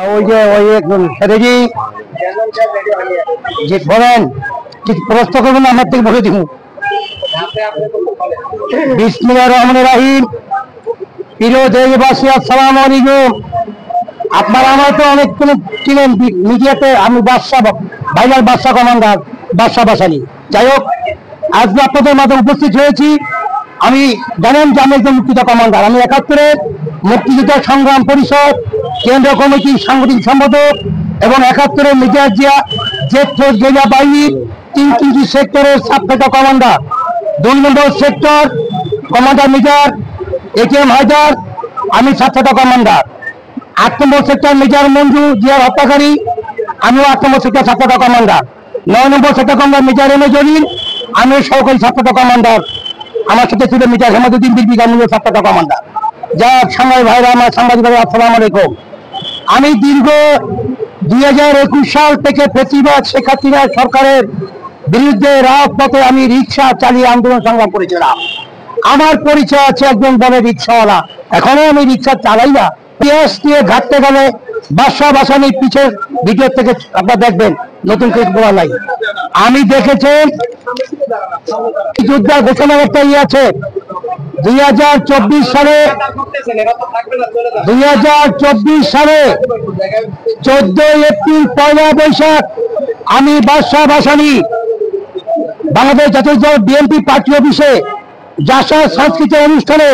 ওই যে ওই রেডি যে বলেন ঠিক প্রশ্ন করবেন আমার থেকে বলে দিব। বিসমিল্লাহির রহমানির রহিম। প্রিয় দেশবাসী, আসসালামু আলাইকুম। আপনারা আমার তো অনেক ছিলেন মিডিয়াতে, আমি বাদশা ভাইরাল বাদশা কমান্ডার বাদশা বাসানি। যাই হোক, আজকে আপনাদের মাঝে উপস্থিত হয়েছি। আমি জানেন যে আমি একজন মুক্তিযোদ্ধা কমান্ডার। আমি 71-এর মুক্তিযোদ্ধা সংগ্রাম পরিষদ কেন্দ্র কমিটির সাংগঠনিক সম্পাদক এবং 71-এর মেজর জিয়া জেলা বাহিনীর 3টি সেক্টরের subsector commander. 2 number sector commander major AKM Haider, আমি subsector commander. 8 number sector major Manju জিয়ার হত্যাকারী, আমিও 8 number sector subsector commander. 9 number sector commander major M A Jalil, আমিও সহকারী সাবসেক্টর কমান্ডার। আমার সাথে ছিল মেজর হেমাদুদ্দিন বিরবিক, আমিও সাবসেক্টর কমান্ডার। যা সাংবাদিক ভাইরা, আমার সাংবাদিক ভাইরা, আসসালামু আলাইকুম। আমি দীর্ঘ 2021 সাল থেকে ফেসিবাদ শেখ হাসিনা সরকারের বিরুদ্ধে রাজপথে আমি রিক্সা চালিয়ে আন্দোলন সংগ্রাম করেছিলাম। আমার পরিচয় আছে একজন বড় রিক্সাওয়ালা। এখনো আমি রিক্সা চালাই না। পেঁয়াজ দিয়ে ঘাটতে গেলে বাদশা বাসানির পিছের ভিডিও থেকে আপনারা দেখবেন, নতুন কিছু বলা নাই। আমি দেখেছি যুদ্ধের ঘোষণা একটা আছে 2024 সালে 14 এপ্রিল 1 বৈশাখ আমি বাদশা বাসানি বাংলাদেশ জাতীয় দল বিএনপি পার্টি অফিসে জাসার সাংস্কৃতিক অনুষ্ঠানে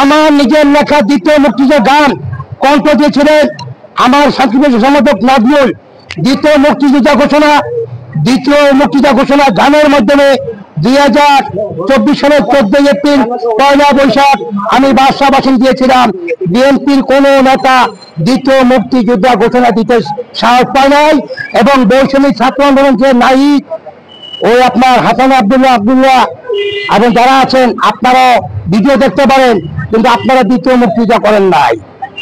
আমার নিজের লেখা দ্বিতীয় মুক্তিযুদ্ধ গান কণ্ঠ দিয়েছিলেন আমার সাংস্কৃতিক সম্পাদক নাজমুল। দ্বিতীয় মুক্তিযুদ্ধ ঘোষণা গানের মাধ্যমে 2024 সালের 14 এপ্রিল 1 বৈশাখ আমি বাদশা বাসানি দিয়েছিলাম। বিএনপির কোন নেতা দ্বিতীয় মুক্তিযুদ্ধ ঘোষণা দিতে সাহস পায় নাই এবং বৈষম্যিক ছাত্র আন্দোলনকে নাই ওই আপনার হাসান আব্দুল্লাহ এবং যারা আছেন আপনারা ভিডিও দেখতে পারেন, কিন্তু আপনারা দ্বিতীয় মুক্তিযুদ্ধ করেন নাই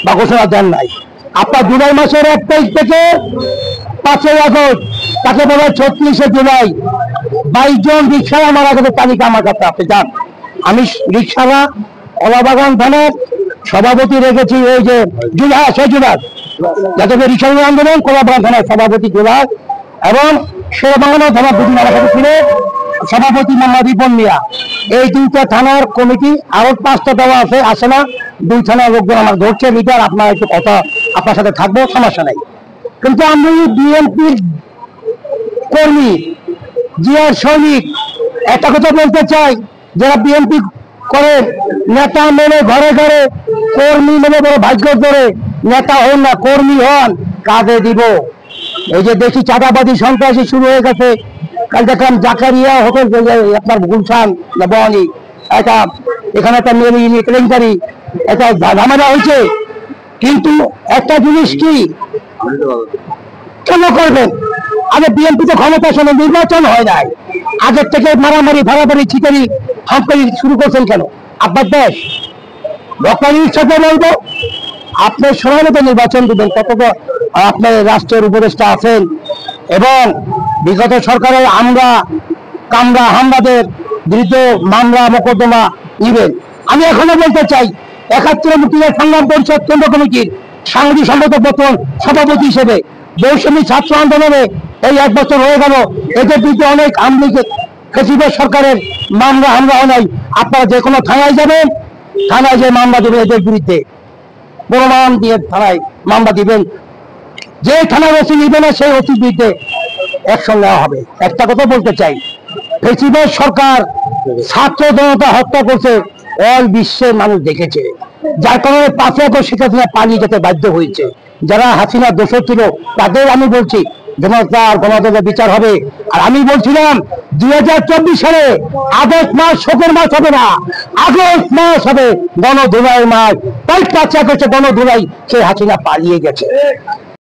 বা ঘোষণা দেন নাই। আপনার জুলাই মাসের 1 তারিখ থেকে 5 আগস্ট, তাকে বলা 36শে জুলাই 22 জন রিক্সারা মারা গেছে। তালিকা আমার কাছে আপনি যান। আমি রিক্সারা কলাবাগান থানার সভাপতি রেখেছি, ওই যে জুলাস যাতে রিক্সা আন্দোলন কলাবাগান থানার সভাপতি জুলাস এবং শেরবাংলা থানা দুদিন আমার সাথে ছিল সভাপতি মোহাম্মদ রিপন মিয়া। এই 2টা থানার কমিটি, আরো 5টা দেওয়া আসে না। 2 থানার লোকজন আমার ধরছে লিডার। আপনার একটু কথা আপনার সাথে থাকবো, সমস্যা নাই। কিন্তু আমি বিএনপির কর্মী, জিয়ার সৈনিক, একটা কথা বলতে চাই, যারা বিএনপি করে নেতা মেনে ঘরে ঘরে, কর্মী মেনে বড় ভাগ্য করে নেতা হন না, কর্মী হন, কাজে দিব। এই যে দেখি চাঁদাবাদী সন্ত্রাসী শুরু হয়ে গেছে। কাল দেখলাম জাকারিয়া হোটেল, আপনার গুলশান বহানি একটা, এখানে একটা মেয়ে কেলেঙ্কারি, একটা ঝামেলা হয়েছে। কিন্তু একটা জিনিস কি কেন করবেন? আগে বিএনপি তো ক্ষমতা শোনে, নির্বাচন হয় নাই, আগের থেকে মারামারি ফারামারি ছিটারি হামকারি শুরু করছেন কেন? আপনার দেশ রক্ষানির সাথে বলবো, আপনার সময় মতো নির্বাচন দিবেন। কত আপনার রাষ্ট্রের উপদেষ্টা আছেন এবং বিগত সরকারের হামলাদের বিরুদ্ধে মামলা মোকদ্দমা নিবেন। আমি এখনো বলতে চাই, 71 মুক্তিযোদ্ধা সংগ্রাম পরিষদ কেন্দ্র কমিটির সাংগঠনিক সম্পাদক বর্তমান সভাপতি হিসেবে বৈষম্যিক ছাত্র আন্দোলনে এই 1 বছর হয়ে গেল, এদের বিরুদ্ধে অনেক ফেসিবাদ সরকারের মামলা হামলা হয় নাই। আপনারা যে কোনো থানায় যাবেন, থানায় যে মামলা দেবেন এদের বিরুদ্ধে, প্রমাণ দিয়ে থানায় মামলা দিবেন। যে থানার ওসি নিবে না, সেই ওসির বিরুদ্ধে অ্যাকশন নেওয়া হবে। একটা কথা বলতে চাই, ফেসিবাদ সরকার ছাত্র জনতা হত্যা করছে, অল বিশ্বের মানুষ দেখেছে, যার কারণে 5 আগস্ট শেখ হাসিনা পালিয়ে যেতে বাধ্য হয়েছে। যারা হাসিনা দোষর ছিল তাদের আমি বলছি গণতন্ত্রের বিচার হবে। আর আমি বলছিলাম 2024 সালে আগস্ট মাস শোকের মাস হবে না, আগস্ট মাস হবে গণধোলাই মাস। তাই 5 আগস্টে গণধোলাই, সেই হাসিনা পালিয়ে গেছে।